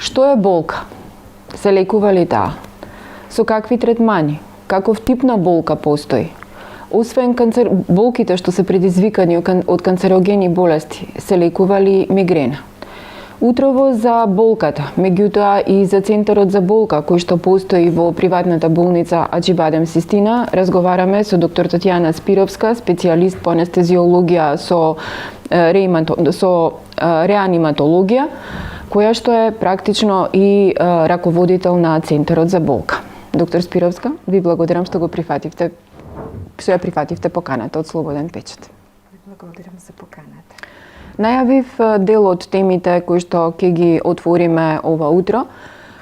Што е болка? Се лекува ли таа? Со какви третмани? Каков тип на болка постои? Освен болките што се предизвикани од канцерогени болести, се лекува ли мигрена? Утрово за болката, меѓутоа и за Центарот за болка кој што постои во приватната болница Аџибадем Систина, разговараме со доктор Татјана Спировска, специјалист по анестезиологија со реаниматологија, која што е практично и раководител на Центарот за болка. Доктор Спировска, ви благодарам што ја прифативте поканата од Слободен печат. Благодарам за поканата. Најавив дел од темите кои што ќе ги отвориме ова утро.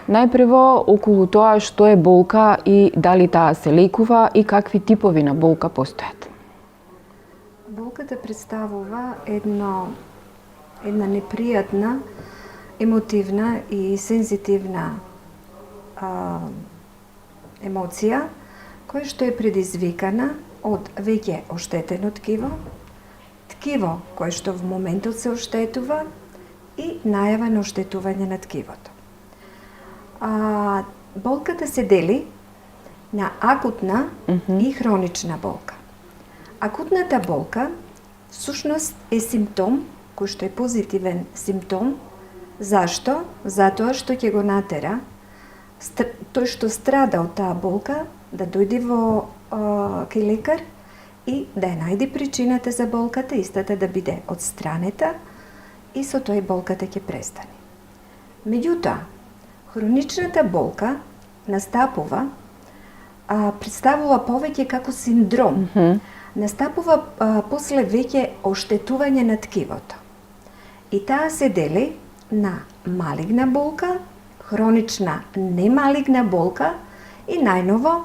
Најпрво околу тоа што е болка и дали таа се лекува и какви типови на болка постојат. Болката представува една непријатна, емотивна и сензитивна емоција која што е предизвикана од веќе оштетено ткиво кое што во моментот се оштетува и најава на оштетување на ткивото. Болката се дели на акутна и хронична болка. Акутната болка всушност е симптом кој што е позитивен симптом. Зашто? Затоа што ќе го натера тој што страда од таа болка да дојде кај лекар и да ја најде причината за болката, истата да биде отстранета и со тој болката ќе престане. Меѓутоа, хроничната болка настапува, представува повеќе како синдром, настапува после веќе оштетување на ткивото. И таа се дели на малигна болка, хронична немалигна болка и најново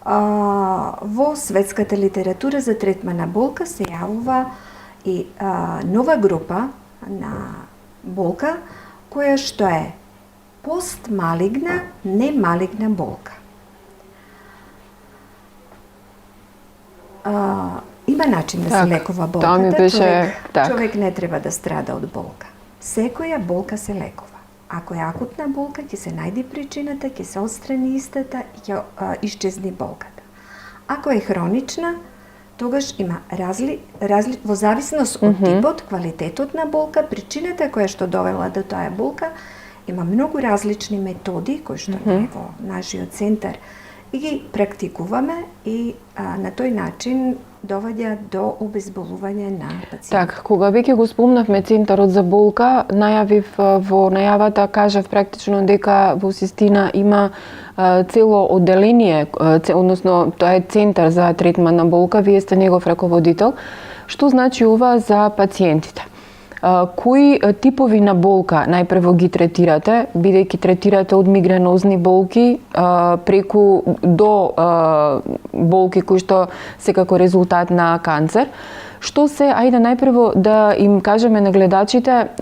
во светската литература за третман на болка се јавува и нова група на болка која што е постмалигна немалигна болка. Има начин да се лекува болката, човек не треба да страда од болка. Секоја болка се лекува. Ако е акутна болка, ќе се најде причината, ќе се отстрани истата и ќе исчезни болката. Ако е хронична, тогаш има во зависност од типот, квалитетот на болка, причината која што довела до таа болка, има многу различни методи кои што ние во нашиот центар и ги практикуваме и на тој начин доваѓа до обезболување на пациент. Так, кога веќе го спомнавме Центарот за болка, најавив во најавата, кажав практично дека во Систина има цело одделение, односно тоа е Центар за третман на болка, вие сте негов раководител. Што значи ова за пациентите? Кои типови на болка најпрво ги третирате, бидејќи третирате од мигренозни болки преку до болки кои што се како резултат на канцер? Што се, ајде најпрво да им кажеме на гледачите,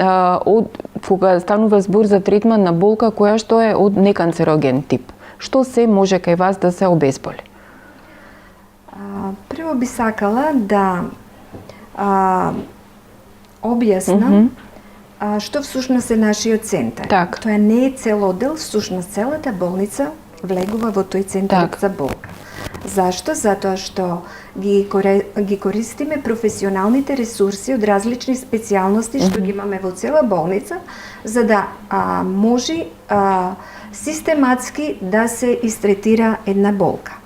кога станува збор за третман на болка која што е од неканцероген тип, што се може кај вас да се обезболи? Прво би сакала да објаснам што всушност е нашиот центар. Тоа не е цел оддел, всушност целата болница влегува во тој Центар за болка. Зашто? Затоа што ги користиме професионалните ресурси од различни специјалности што ги имаме во цела болница, за да може систематски да се истретира една болка.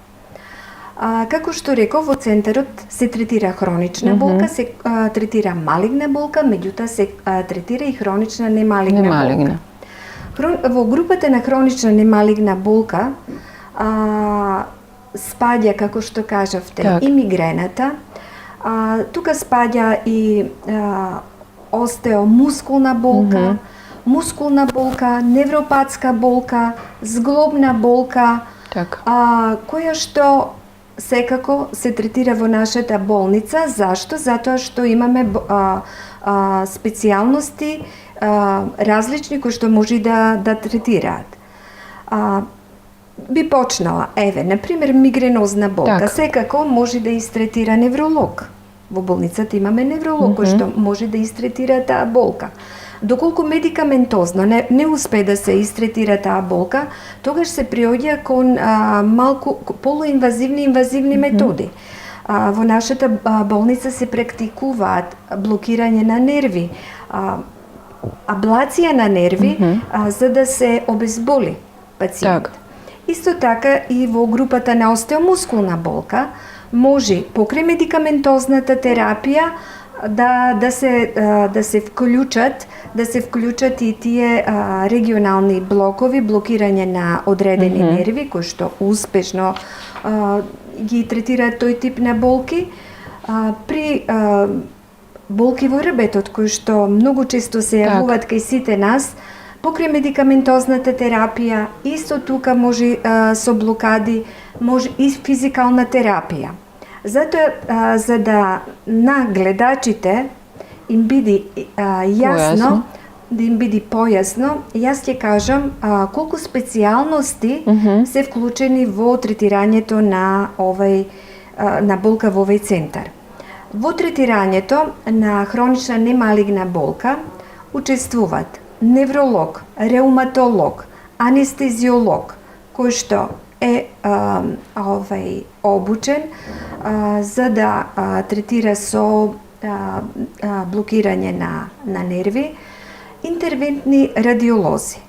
Како што реков, во центарот се третира хронична болка, се третира малигна болка, меѓутоа се третира и хронична немалигна болка. Во групата на хронична немалигна болка спаѓа, како што кажавте, и мигрената, тука спаѓа и остеомускулна болка, мускулна болка, невропатска болка, зглобна болка, која што секако се третира во нашата болница. Зашто? Затоа што имаме специјалности различни кои што може да третираат. Би почнала, например, мигренозна болка. Секако може да истретира невролог. Во болницата имаме невролог кој што може да истретира таа болка. Доколку медикаментозно не успее да се истретира таа болка, тогаш се приоѓа кон малку полуинвазивни и инвазивни методи. Во нашата болница се практикуваат блокирање на нерви, аблација на нерви, за да се обезболи пациент. Исто така и во групата на остеомускулна болка може покрај медикаментозната терапија да се вклучат и тие регионални блокови, блокирање на одредени нерви кои што успешно ги третираат тој тип на болки. При болки во ребетот кои што многу често се јавуваат кај сите нас, покрај медикаментозната терапија, исто тука може со блокади, може и физикална терапија. Затоа, за да на гледачите им биде јасно, да им биде појасно, јас ќе кажам колку специјалности се вклучени во третирањето на болка во овој центар. Во третирањето на хронична немалигна болка учествуваат невролог, реуматолог, анестезиолог, кој што е обучен за да третира со блокирање на нерви, интервентни радиолози,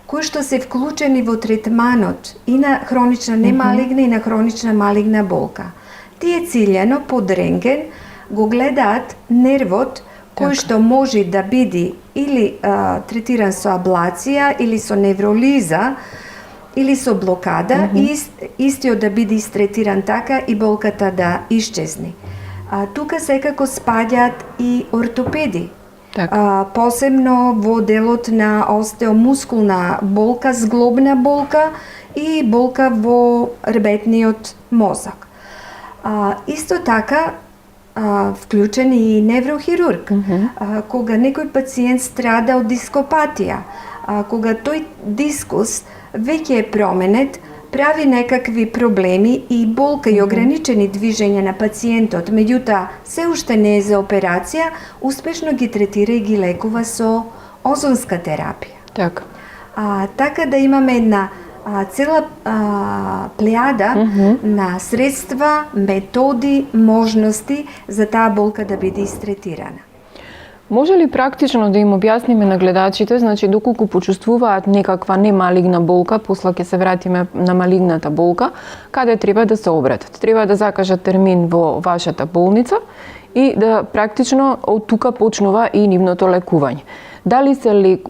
кои што се вклучени во третманот и на хронична немалигна и на хронична малигна болка. Тие циљано под рентген го гледаат нервот кој што може да биде или третиран со аблација, или со невролиза, или со блокада, и истиот да биде истретиран така и болката да исчезне. Тука секако спаѓаат и ортопеди, посебно во делот на остеомускулна болка, зглобна болка и болка во ребетниот мозок. Исто така вклучен и неврохирург. Кога некој пациент страда од дископатија, кога тој дискус веќе е променет, прави некакви проблеми и болка и ограничени движења на пациентот, меѓутоа се уште не е за операција, успешно ги третира и ги лекува со озонска терапија. Така да имаме една цела плејада на средства, методи, можности за таа болка да биде истретирана. Може ли практично да им објасниме на гледачите, значи доколку почувствуваат некаква немалигна болка, после ќе се вратиме на малигната болка, каде треба да се обратат? Треба да закажат термин во вашата болница и да практично од тука почнува и нивното лекување. Дали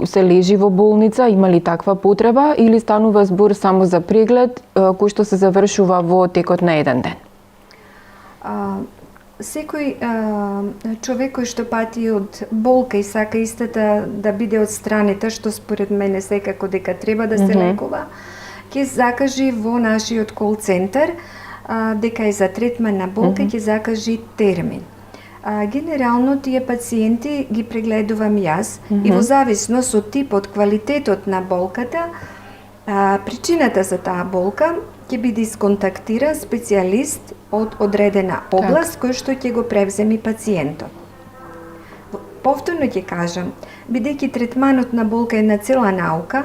се лежи во болница, има ли таква потреба или станува збор само за преглед кој што се завршува во текот на еден ден? Секој човек кој што пати од болка и сака истата да биде одстранета, што според мене секако дека треба да се лекува, ќе закажи во нашиот кол центар дека е за третман на болка, ќе закажи термин. Генерално тие пациенти ги прегледувам јас и во зависност од типот, квалитетот на болката, причината за таа болка ќе биде исконтактиран специјалист од одредена област кој што ќе го превземи пациентот. Повторно ќе кажам, бидејќи третманот на болка е една цела наука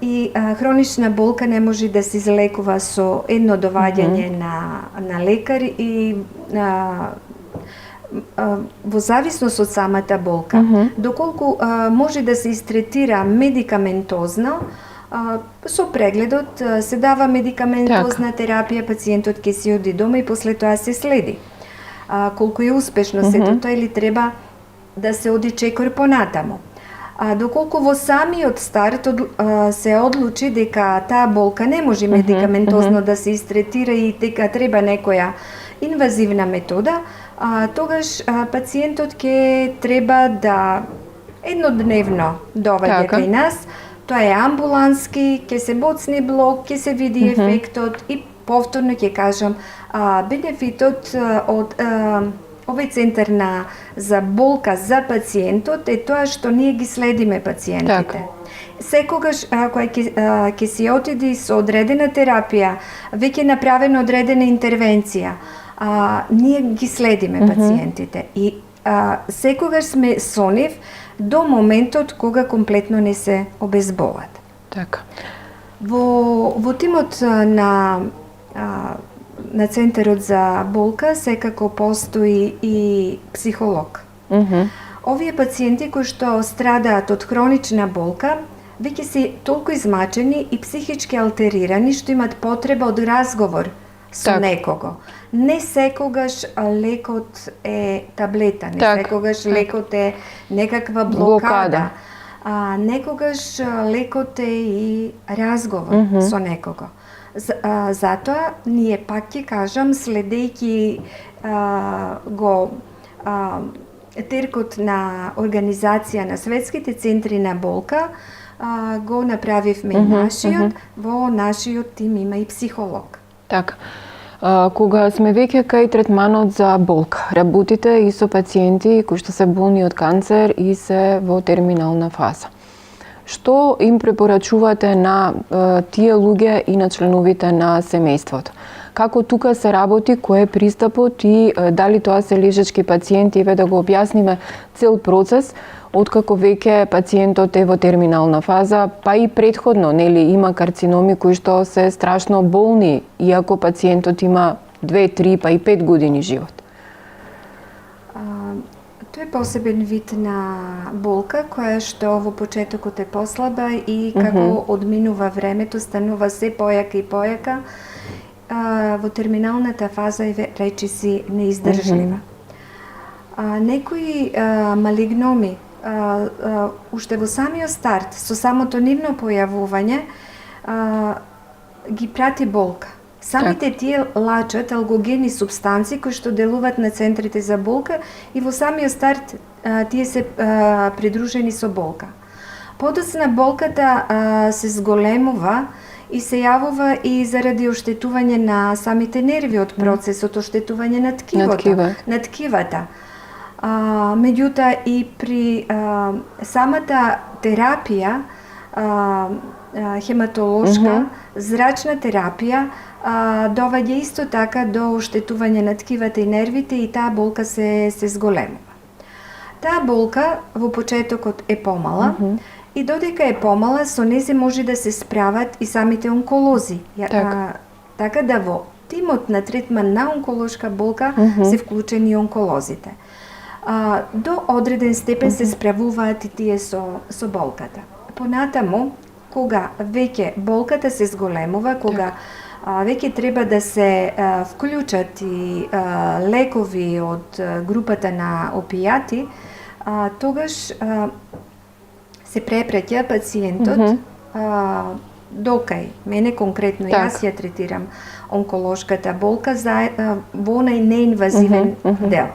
и хронична болка не може да се излекува со едно доваѓање на лекар и во зависност од самата болка. Доколку може да се истретира медикаментозно, со прегледот се дава медикаментозна терапија, пациентот ќе си оди дома и после тоа се следи. Колку е успешно сето тоа или треба да се оди чекор понатаму. Доколку во самиот старт се одлучи дека таа болка не може медикаментозно да се истретира и дека треба некоја инвазивна метода, тогаш пациентот ќе треба да еднодневно доаѓа кај нас. Тоа е амбулански, ќе се боцне блок, ќе се види ефектот и повторно ќе кажам, бенефитот од овој центар за болка за пациентот е тоа што ние ги следиме пациентите. Секогаш кога ќе си отиди со одредена терапија, веќе направена одредена интервенција, ние ги следиме пациентите и секогаш сме со нив до моментот кога комплетно не се обезболат. Така. Во тимот на Центарот за болка секако постои и психолог. Овие пациенти кои што страдаат од хронична болка, веќе се толку измачени и психички алтерирани што имат потреба од разговор со некого. Не секогаш лекот е таблета, не секогаш лекот е некаква блокада. Некогаш лекот е и разговор со некого. Затоа ние пак ќе кажам, следејќи го теркот на организација на светските центри на болка, го направивме и нашиот. Во нашиот тим има и психолог. Така. Кога сме веќе кај третманот за болка, работите и со пациенти кои што се болни од канцер и се во терминална фаза. Што им препорачувате на тие луѓе и на членовите на семејството? Како тука се работи, кој е пристапот и дали тоа се лежачки пациенти, еве да го објасниме цел процес, откако веќе пациентот е во терминална фаза, па и претходно, нели, има карциноми кои што се страшно болни, иако пациентот има 2, 3, па и 5 години живот. Тој е посебен вид на болка, која што во почетокот е послаба и како одминува времето, станува се појака и појака, во терминалната фаза е речиси неиздржлива. Некои малигноми, уште во самиот старт, со самото нивно појавување, ги прати болка. Самите тие лачат алгогени субстанции кои што делуваат на центрите за болка и во самиот старт тие се придружени со болка. Подоцна болката се зголемува и се јавува и заради оштетување на самите нерви од процесот, оштетување на ткивата. Меѓутоа и при самата терапија, хематолошка, зрачна терапија, доваѓа исто така до оштетување на ткивата и нервите и таа болка се зголемува. Таа болка во почетокот е помала и додека е помала, со незе може да се справат и самите онколози. Така да во тимот на третман на онколошка болка се вклучени и онколозите. До одреден степен се справуваат и тие со болката. Понатаму, кога веќе болката се зголемува, кога веќе треба да се вклучат и лекови од групата на опијати, тогаш се препраќа пациентот докај мене конкретно, јас ја третирам онколошката болка во онај неинвазивен дел.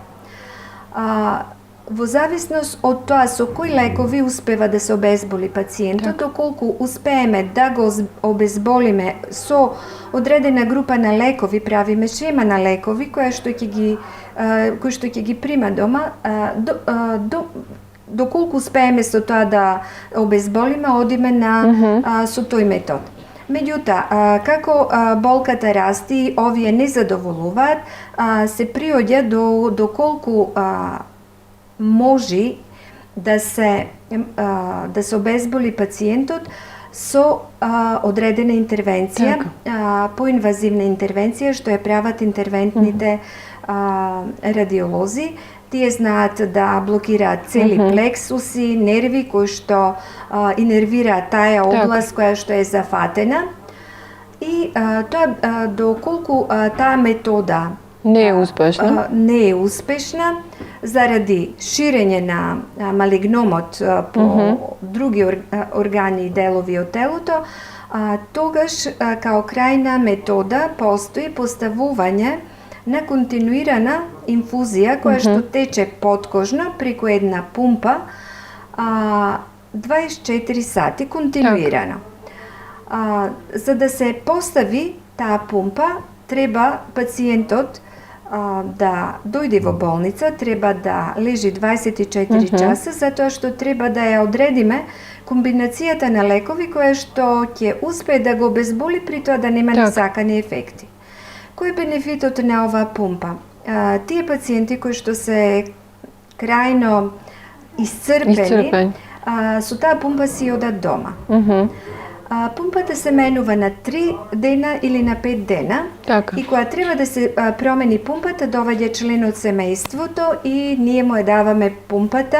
Во зависност од тоа со кои лекови успева да се обезболи пациентот, доколку успееме да го обезболиме со одредена група на лекови, правиме шема на лекови кои што ќе ги прима дома, доколку успееме со тоа да обезболиме, одиме со тој метод. Меѓутоа, како болката расти, овие не задоволуваат, се приоѓа доколку може да се обезболи пациентот со одредена интервенција, поинвазивна интервенција, што ја прават интервентните радиолози. Тие знаат да блокираат цели плексуси, нерви кои што инервираат таа област која што е зафатена. И тоа доколку таа метода не е успешна заради ширење на малигномот по други органи и делови од телото, тогаш као крајна метода постои поставување на континуирана инфузија која што тече подкожно преку една пумпа 24 сати континуирано. За да се постави таа пумпа, треба пациентот да дојде во болница, треба да лежи 24 часа, затоа што треба да ја одредиме комбинацијата на лекови која што ќе успее да го обезболи при тоа да нема несакани ефекти. Кој е бенефитот на оваа пумпа? Тие пациенти кои што се крајно исцрпени, со таа пумпа си одат дома. Пумпата се менува на 3 дена или на 5 дена. Така. И кога треба да се промени пумпата, доаѓа член од семејството и ние му ја даваме пумпата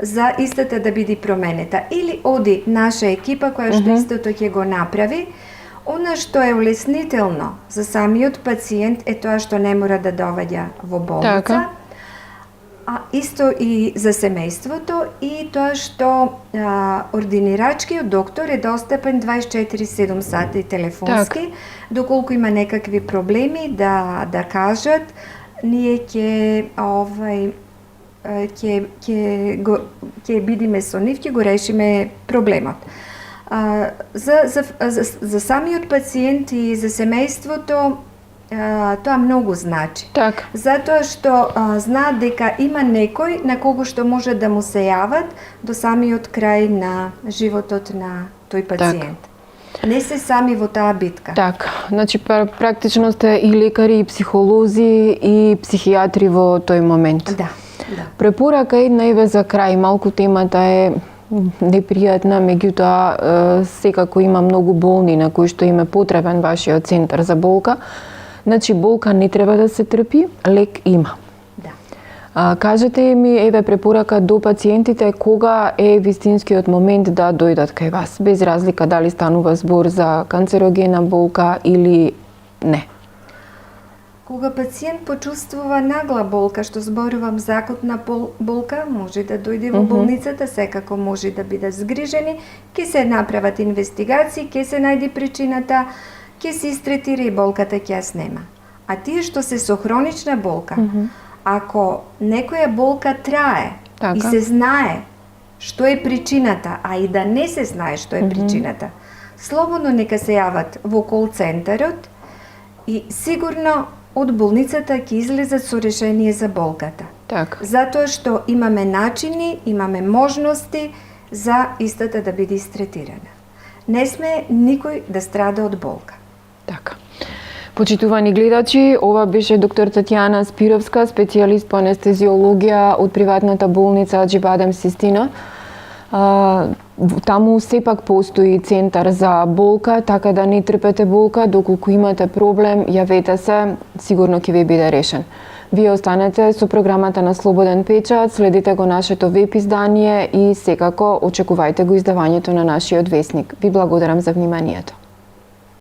за истата да биде променета. Или оди наша екипа која што истото ќе го направи. Она што е улеснително за самиот пациент е тоа што не мора да доаѓа во болница. Така. А исто и за семејството и тоа што ординирачкиот доктор е достапен 24/7 сата и телефонски, доколку има некакви проблеми да кажат, ние ќе бидеме со нив, ќе го решиме проблемот. За самиот пациент и за семејството тоа многу значи. Така. Затоа што знаат дека има некој на кого што може да му се јават до самиот крај на животот на тој пациент. Не се сами во таа битка. Така, значи практично сте и лекари, и психолози, и психијатри во тој момент. Да. Препорака една еве за крај, малку темата е непријатна, меѓутоа секако има многу болни на кои што им е потребен вашиот центар за болка. Значи болка не треба да се трпи, лек има. Да. Кажете ми еве препорака до пациентите кога е вистинскиот момент да дојдат кај вас, без разлика дали станува збор за канцерогена болка или не. Кога пациент почувствува нагла болка, што зборувам за акутна болка, може да дојде во болницата, секако може да бидат згрижени, ќе се направат инвестигации, ќе се најде причината, ќе се истретира и болката ќе ја снема. А тие што се со хронична болка, ако некоја болка трае и се знае што е причината, а и да не се знае што е причината, слободно нека се јават во кол центарот и сигурно од болницата ќе излезат со решение за болката. Така. Затоа што имаме начини, имаме можности за истата да биде истретирана. Не сме никој да страда од болка. Така. Почитувани гледачи, ова беше доктор Татјана Спировска, специјалист по анестезиологија од приватната болница Аџибадем Систина. Таму сепак постои центар за болка, така да не трпете болка, доколку имате проблем, јавете се, сигурно ќе ви биде решен. Вие останете со програмата на Слободен печат, следите го нашето веб издание и секако очекувајте го издавањето на нашиот весник. Ви благодарам за вниманието.